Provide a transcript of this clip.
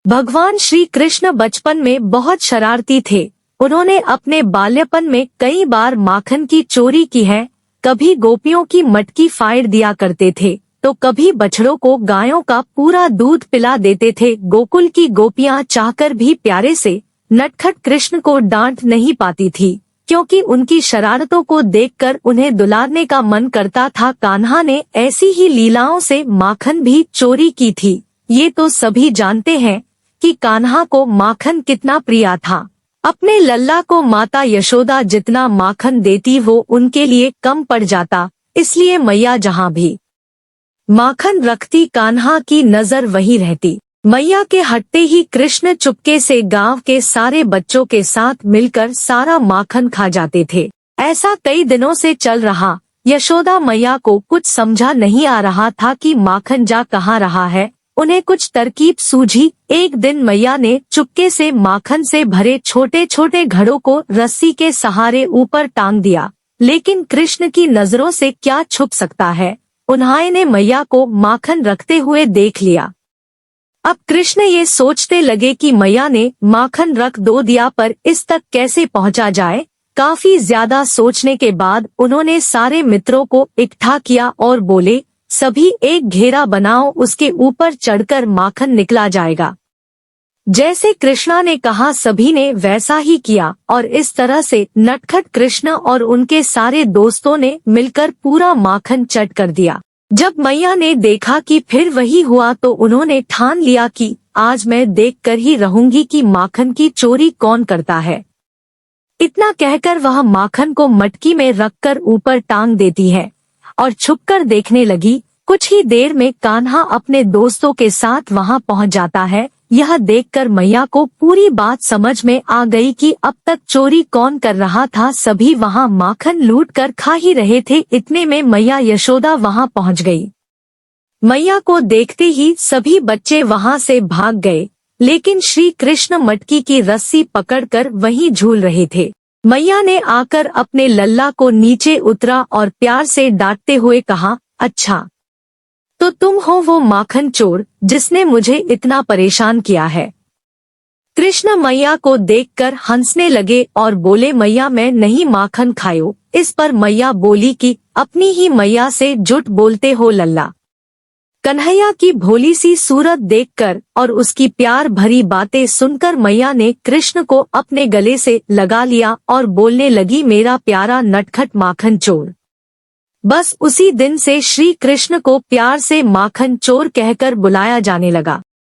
भगवान श्री कृष्ण बचपन में बहुत शरारती थे। उन्होंने अपने बाल्यपन में कई बार माखन की चोरी की है। कभी गोपियों की मटकी फाड़ दिया करते थे तो कभी बछड़ों को गायों का पूरा दूध पिला देते थे। गोकुल की गोपियां चाहकर भी प्यारे से नटखट कृष्ण को डांट नहीं पाती थी, क्योंकि उनकी शरारतों को देखकर उन्हें दुलारने का मन करता था। कान्हा ने ऐसी ही लीलाओं से माखन भी चोरी की थी। ये तो सभी जानते हैं कि कान्हा को माखन कितना प्रिय था। अपने लल्ला को माता यशोदा जितना माखन देती वो उनके लिए कम पड़ जाता, इसलिए मैया जहाँ भी माखन रखती कान्हा की नजर वहीं रहती। मैया के हटते ही कृष्ण चुपके से गांव के सारे बच्चों के साथ मिलकर सारा माखन खा जाते थे। ऐसा कई दिनों से चल रहा। यशोदा मैया को कुछ समझा नहीं आ रहा था कि माखन जा कहाँ रहा है। उन्हें कुछ तरकीब सूझी। एक दिन मैया ने चुपके से माखन से भरे छोटे छोटे घड़ों को रस्सी के सहारे ऊपर टांग दिया, लेकिन कृष्ण की नजरों से क्या छुप सकता है। उन्होंने मैया को माखन रखते हुए देख लिया। अब कृष्ण ये सोचते लगे कि मैया ने माखन रख दो दिया, पर इस तक कैसे पहुंचा जाए। काफी ज्यादा सोचने के बाद उन्होंने सारे मित्रों को इकट्ठा किया और बोले, सभी एक घेरा बनाओ, उसके ऊपर चढ़कर माखन निकला जाएगा। जैसे कृष्णा ने कहा सभी ने वैसा ही किया और इस तरह से नटखट कृष्ण और उनके सारे दोस्तों ने मिलकर पूरा माखन चट कर दिया। जब मैया ने देखा कि फिर वही हुआ तो उन्होंने ठान लिया कि आज मैं देखकर ही रहूंगी कि माखन की चोरी कौन करता है। इतना कहकर वह माखन को मटकी में रखकर ऊपर टांग देती है और छुपकर देखने लगी। कुछ ही देर में कान्हा अपने दोस्तों के साथ वहां पहुंच जाता है। यह देखकर मैया को पूरी बात समझ में आ गई कि अब तक चोरी कौन कर रहा था। सभी वहां माखन लूटकर खा ही रहे थे। इतने में मैया यशोदा वहां पहुंच गई। मैया को देखते ही सभी बच्चे वहां से भाग गए, लेकिन श्री कृष्ण मटकी की रस्सी पकड़कर वहीं झूल रहे थे। मैया ने आकर अपने लल्ला को नीचे उतरा और प्यार से डांटते हुए कहा, अच्छा तो तुम हो वो माखन चोर जिसने मुझे इतना परेशान किया है। कृष्ण मैया को देखकर हंसने लगे और बोले, मैया मैं नहीं माखन खायो। इस पर मैया बोली कि अपनी ही मैया से झूठ बोलते हो लल्ला। कन्हैया की भोली सी सूरत देखकर और उसकी प्यार भरी बातें सुनकर मैया ने कृष्ण को अपने गले से लगा लिया और बोलने लगी, मेरा प्यारा नटखट माखन चोर। बस उसी दिन से श्री कृष्ण को प्यार से माखन चोर कहकर बुलाया जाने लगा।